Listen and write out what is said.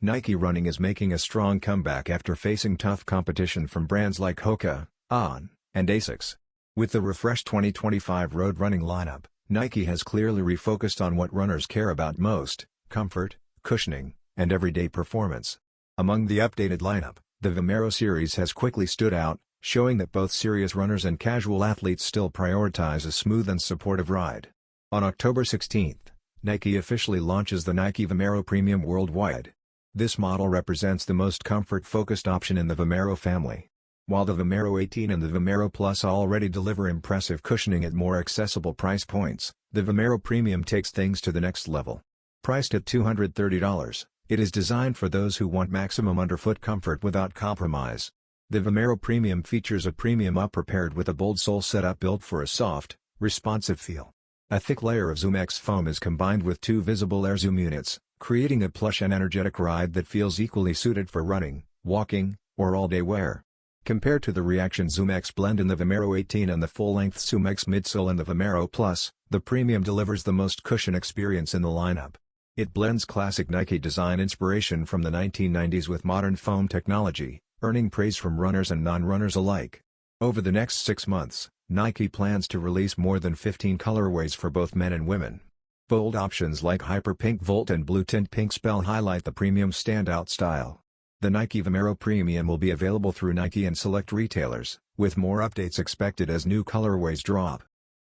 Nike running is making a strong comeback after facing tough competition from brands like HOKA, On, and ASICS. With the refreshed 2025 road running lineup, Nike has clearly refocused on what runners care about most: comfort, cushioning, and everyday performance. Among the updated lineup, the Vomero series has quickly stood out, showing that both serious runners and casual athletes still prioritize a smooth and supportive ride. On October 16, Nike officially launches the Nike Vomero Premium worldwide. This model represents the most comfort-focused option in the Vomero family. While the Vomero 18 and the Vomero Plus already deliver impressive cushioning at more accessible price points, the Vomero Premium takes things to the next level. Priced at $230, it is designed for those who want maximum underfoot comfort without compromise. The Vomero Premium features a premium upper paired with a bold sole setup built for a soft, responsive feel. A thick layer of ZoomX foam is combined with two visible air zoom units, creating a plush and energetic ride that feels equally suited for running, walking, or all-day wear. Compared to the Reaction ZoomX blend in the Vomero 18 and the full-length ZoomX midsole in the Vomero Plus, the Premium delivers the most cushion experience in the lineup. It blends classic Nike design inspiration from the 1990s with modern foam technology, earning praise from runners and non-runners alike. Over the next 6 months, Nike plans to release more than 15 colorways for both men and women. Bold options like Hyper Pink Volt and Blue Tint Pink Spell highlight the Premium's standout style. The Nike Vomero Premium will be available through Nike and select retailers, with more updates expected as new colorways drop.